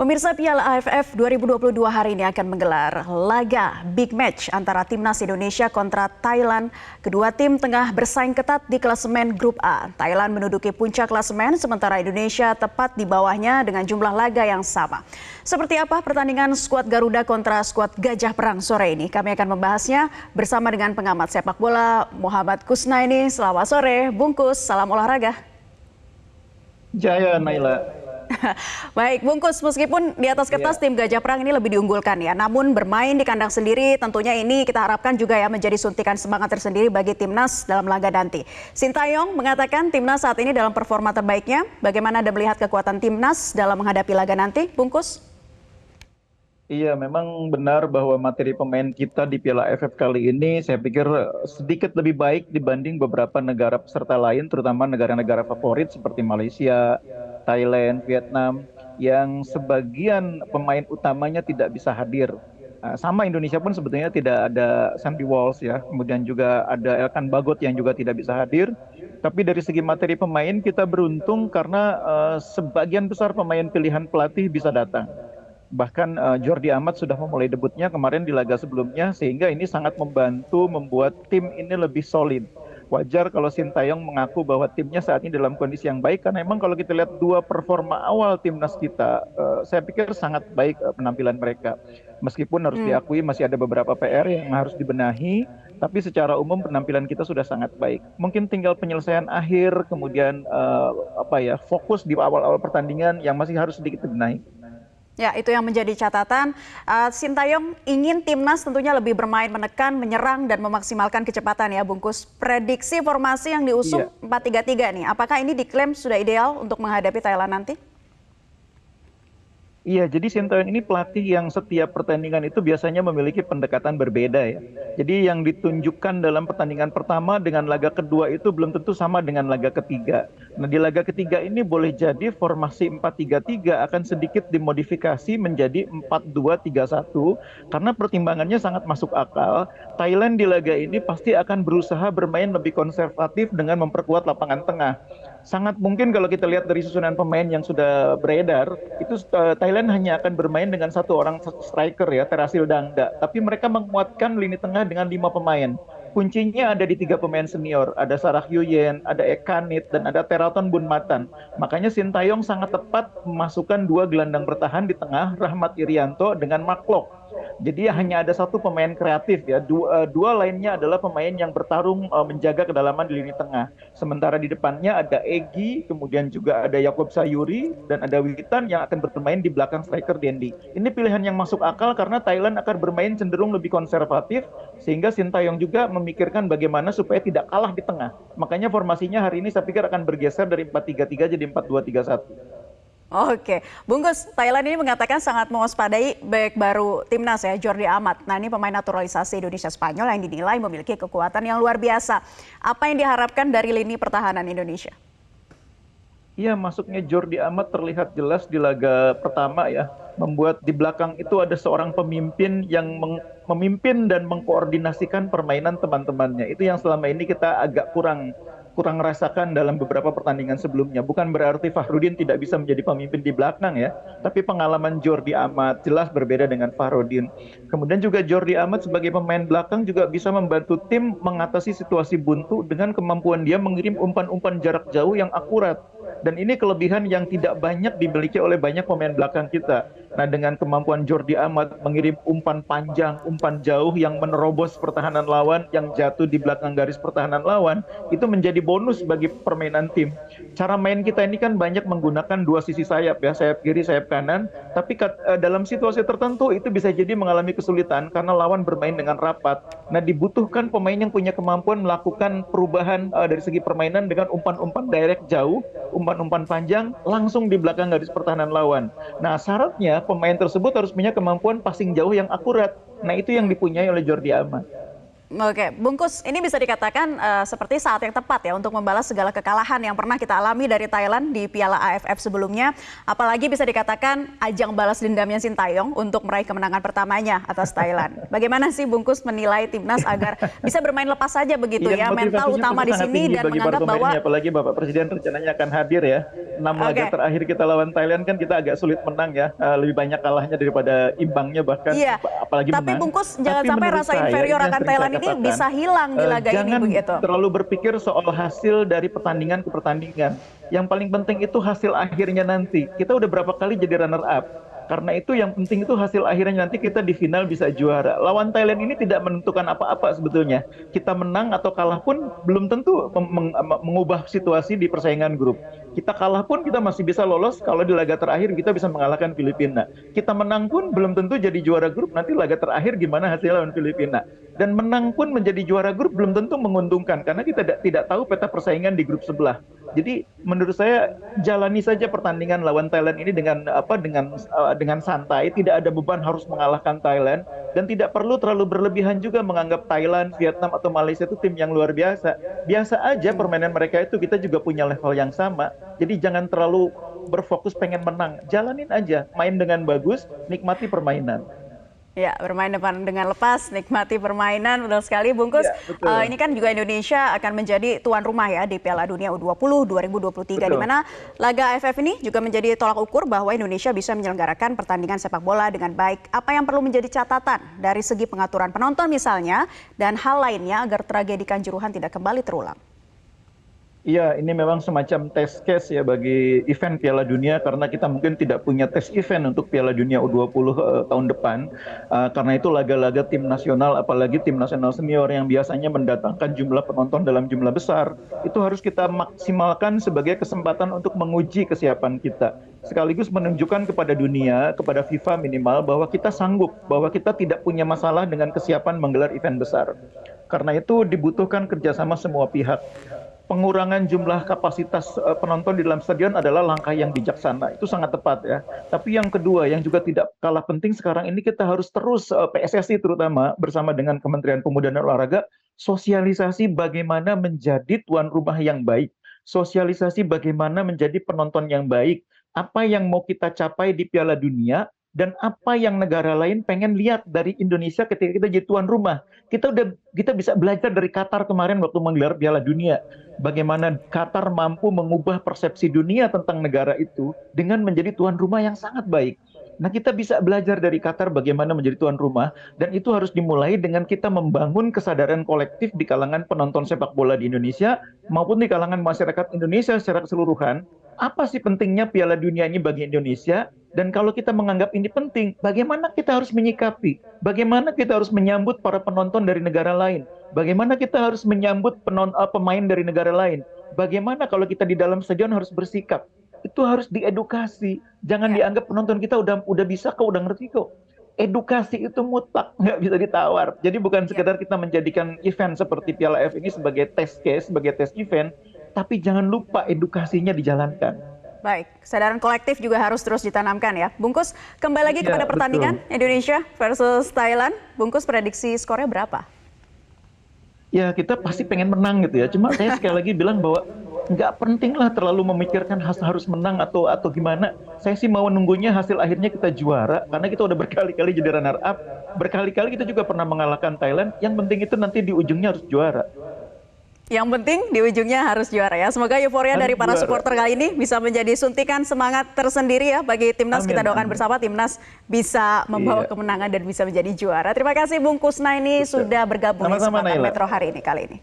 Pemirsa Piala AFF 2022 hari ini akan menggelar laga big match antara Timnas Indonesia kontra Thailand. Kedua tim tengah bersaing ketat di klasemen Grup A. Thailand menduduki puncak klasemen sementara Indonesia tepat di bawahnya dengan jumlah laga yang sama. Seperti apa pertandingan skuad Garuda kontra skuad Gajah Perang sore ini? Kami akan membahasnya bersama dengan pengamat sepak bola Muhammad Kusnaini. Selamat sore, Bungkus. Salam olahraga. Jaya, Naila. Baik, Bungkus, meskipun di atas kertas tim Gajah Perang ini lebih diunggulkan ya, namun bermain di kandang sendiri tentunya ini kita harapkan juga ya menjadi suntikan semangat tersendiri bagi Timnas dalam laga nanti. Sintayong mengatakan Timnas saat ini dalam performa terbaiknya. Bagaimana Anda melihat kekuatan Timnas dalam menghadapi laga nanti, Bungkus? Iya, memang benar bahwa materi pemain kita di Piala AFF kali ini saya pikir sedikit lebih baik dibanding beberapa negara peserta lain, terutama negara-negara favorit seperti Malaysia, Thailand, Vietnam, yang sebagian pemain utamanya tidak bisa hadir. Sama Indonesia pun sebetulnya tidak ada Sandy Walsh ya, kemudian juga ada Elkan Bagot yang juga tidak bisa hadir. Tapi dari segi materi pemain kita beruntung karena sebagian besar pemain pilihan pelatih bisa datang. Bahkan Jordi Amat sudah memulai debutnya kemarin di laga sebelumnya, sehingga ini sangat membantu membuat tim ini lebih solid. Wajar kalau Sintayong mengaku bahwa timnya saat ini dalam kondisi yang baik, karena memang kalau kita lihat dua performa awal timnas kita, saya pikir sangat baik penampilan mereka. Meskipun harus diakui masih ada beberapa PR yang harus dibenahi, tapi secara umum penampilan kita sudah sangat baik. Mungkin tinggal penyelesaian akhir, kemudian fokus di awal-awal pertandingan yang masih harus sedikit dibenahi. Ya, itu yang menjadi catatan. Sintayong ingin Timnas tentunya lebih bermain menekan, menyerang, dan memaksimalkan kecepatan ya, Bungkus. Prediksi formasi yang diusung 4-3-3 nih, apakah ini diklaim sudah ideal untuk menghadapi Thailand nanti? Iya, jadi Sintayong ini pelatih yang setiap pertandingan itu biasanya memiliki pendekatan berbeda ya. Jadi yang ditunjukkan dalam pertandingan pertama dengan laga kedua itu belum tentu sama dengan laga ketiga. Nah, di laga ketiga ini boleh jadi formasi 4-3-3 akan sedikit dimodifikasi menjadi 4-2-3-1 karena pertimbangannya sangat masuk akal. Thailand di laga ini pasti akan berusaha bermain lebih konservatif dengan memperkuat lapangan tengah. Sangat mungkin kalau kita lihat dari susunan pemain yang sudah beredar, itu Thailand hanya akan bermain dengan satu orang striker ya, Terasil Dangda. Tapi mereka menguatkan lini tengah dengan 5 pemain. Kuncinya ada di 3 pemain senior, ada Sarah Hyuyen, ada Ekanit, dan ada Teraton Bunmatan. Makanya Sintayong sangat tepat memasukkan 2 gelandang bertahan di tengah, Rahmat Irianto dengan Mark Klok. Jadi hanya ada satu pemain kreatif ya, dua lainnya adalah pemain yang bertarung menjaga kedalaman di lini tengah. Sementara di depannya ada Egy, kemudian juga ada Yakob Sayuri, dan ada Witan yang akan bermain di belakang striker Dendi. Ini pilihan yang masuk akal karena Thailand akan bermain cenderung lebih konservatif, sehingga Sintayong juga memikirkan bagaimana supaya tidak kalah di tengah. Makanya formasinya hari ini saya pikir akan bergeser dari 4-3-3 jadi 4-2-3-1. Oke, Bungkus, Thailand ini mengatakan sangat mewaspadai bek baru Timnas ya, Jordi Amat. Nah, ini pemain naturalisasi Indonesia Spanyol yang dinilai memiliki kekuatan yang luar biasa. Apa yang diharapkan dari lini pertahanan Indonesia? Iya, masuknya Jordi Amat terlihat jelas di laga pertama ya, membuat di belakang itu ada seorang pemimpin yang memimpin dan mengkoordinasikan permainan teman-temannya. Itu yang selama ini kita agak kurang rasakan dalam beberapa pertandingan sebelumnya. Bukan berarti Fahrudin tidak bisa menjadi pemimpin di belakang ya, tapi pengalaman Jordi Amat jelas berbeda dengan Fahrudin. Kemudian juga Jordi Amat sebagai pemain belakang juga bisa membantu tim mengatasi situasi buntu dengan kemampuan dia mengirim umpan-umpan jarak jauh yang akurat. Dan ini kelebihan yang tidak banyak dimiliki oleh banyak pemain belakang kita. Nah, dengan kemampuan Jordi Amat mengirim umpan panjang, umpan jauh yang menerobos pertahanan lawan, yang jatuh di belakang garis pertahanan lawan, itu menjadi bonus bagi permainan tim. Cara main kita ini kan banyak menggunakan 2 sisi sayap ya, sayap kiri, sayap kanan. Tapi dalam situasi tertentu itu bisa jadi mengalami kesulitan karena lawan bermain dengan rapat. Nah, dibutuhkan pemain yang punya kemampuan melakukan perubahan dari segi permainan dengan umpan-umpan direct jauh, umpan-umpan panjang langsung di belakang garis pertahanan lawan. Nah, syaratnya pemain tersebut harus punya kemampuan passing jauh yang akurat. Nah, itu yang dipunyai oleh Jordi Amat. Oke, Bungkus, ini bisa dikatakan seperti saat yang tepat ya untuk membalas segala kekalahan yang pernah kita alami dari Thailand di Piala AFF sebelumnya. Apalagi bisa dikatakan ajang balas dendamnya Sintayong untuk meraih kemenangan pertamanya atas Thailand. Bagaimana sih Bungkus menilai timnas agar bisa bermain lepas saja begitu ya, mental utama di sini dan menganggap bahwa apalagi Bapak Presiden rencananya akan hadir ya. 6 laga terakhir kita lawan Thailand kan kita agak sulit menang ya, lebih banyak kalahnya daripada imbangnya bahkan apalagi tapi menang. Bungkus jangan sampai rasa inferior akan Thailand ini bisa hilang di laga ini begitu. Jangan terlalu berpikir soal hasil dari pertandingan ke pertandingan. Yang paling penting itu hasil akhirnya nanti. Kita udah berapa kali jadi runner up. Karena itu yang penting itu hasil akhirnya nanti kita di final bisa juara. Lawan Thailand ini tidak menentukan apa-apa sebetulnya. Kita menang atau kalah pun belum tentu mengubah situasi di persaingan grup. Kita kalah pun kita masih bisa lolos kalau di laga terakhir kita bisa mengalahkan Filipina. Kita menang pun belum tentu jadi juara grup, nanti laga terakhir gimana hasil lawan Filipina. Dan menang pun menjadi juara grup belum tentu menguntungkan karena kita tidak tahu peta persaingan di grup sebelah. Jadi menurut saya jalani saja pertandingan lawan Thailand ini dengan santai, tidak ada beban harus mengalahkan Thailand dan tidak perlu terlalu berlebihan juga menganggap Thailand, Vietnam atau Malaysia itu tim yang luar biasa. Biasa aja permainan mereka itu, kita juga punya level yang sama. Jadi jangan terlalu berfokus pengen menang. Jalanin aja, main dengan bagus, nikmati permainan. Ya, bermain dengan lepas, nikmati permainan, betul sekali Bungkus. Ya, ini kan juga Indonesia akan menjadi tuan rumah ya di Piala Dunia U20 2023, di mana laga AFF ini juga menjadi tolak ukur bahwa Indonesia bisa menyelenggarakan pertandingan sepak bola dengan baik. Apa yang perlu menjadi catatan dari segi pengaturan penonton misalnya, dan hal lainnya agar tragedi Kanjuruhan tidak kembali terulang? Iya, ini memang semacam test case ya bagi event Piala Dunia karena kita mungkin tidak punya test event untuk Piala Dunia U20 tahun depan. Karena itu laga-laga tim nasional, apalagi tim nasional senior yang biasanya mendatangkan jumlah penonton dalam jumlah besar, itu harus kita maksimalkan sebagai kesempatan untuk menguji kesiapan kita. Sekaligus menunjukkan kepada dunia, kepada FIFA minimal, bahwa kita sanggup, bahwa kita tidak punya masalah dengan kesiapan menggelar event besar. Karena itu dibutuhkan kerjasama semua pihak. Pengurangan jumlah kapasitas penonton di dalam stadion adalah langkah yang bijaksana. Itu sangat tepat ya. Tapi yang kedua yang juga tidak kalah penting sekarang ini, kita harus terus PSSI terutama bersama dengan Kementerian Pemuda dan Olahraga sosialisasi bagaimana menjadi tuan rumah yang baik. Sosialisasi bagaimana menjadi penonton yang baik. Apa yang mau kita capai di Piala Dunia dan apa yang negara lain pengen lihat dari Indonesia ketika kita jadi tuan rumah. Kita bisa belajar dari Qatar kemarin waktu menggelar Piala Dunia. Bagaimana Qatar mampu mengubah persepsi dunia tentang negara itu dengan menjadi tuan rumah yang sangat baik. Nah, kita bisa belajar dari Qatar bagaimana menjadi tuan rumah, dan itu harus dimulai dengan kita membangun kesadaran kolektif di kalangan penonton sepak bola di Indonesia maupun di kalangan masyarakat Indonesia secara keseluruhan. Apa sih pentingnya Piala Dunia ini bagi Indonesia? Dan kalau kita menganggap ini penting, bagaimana kita harus menyikapi? Bagaimana kita harus menyambut para penonton dari negara lain? Bagaimana kita harus menyambut pemain dari negara lain? Bagaimana kalau kita di dalam stadion harus bersikap? Itu harus diedukasi. Jangan dianggap penonton kita udah bisa kok, udah ngerti kok. Edukasi itu mutlak, nggak bisa ditawar. Jadi bukan sekedar kita menjadikan event seperti Piala AFF ini sebagai test case, sebagai test event, tapi jangan lupa edukasinya dijalankan. Baik, kesadaran kolektif juga harus terus ditanamkan ya. Bungkus, kembali lagi kepada pertandingan Indonesia versus Thailand. Bungkus, prediksi skornya berapa? Ya, kita pasti pengen menang gitu ya. Cuma saya sekali lagi bilang bahwa nggak penting lah terlalu memikirkan harus menang atau gimana. Saya sih mau nunggunya hasil akhirnya kita juara, karena kita udah berkali-kali jadi runner up. Berkali-kali kita juga pernah mengalahkan Thailand. Yang penting itu nanti di ujungnya harus juara. Yang penting di ujungnya harus juara ya. Semoga euforia dari para supporter kali ini bisa menjadi suntikan semangat tersendiri ya bagi timnas. Kita doakan bersama timnas bisa membawa kemenangan dan bisa menjadi juara. Terima kasih Bung Kusnaini sudah bergabung di kesempatan Metro hari ini kali ini.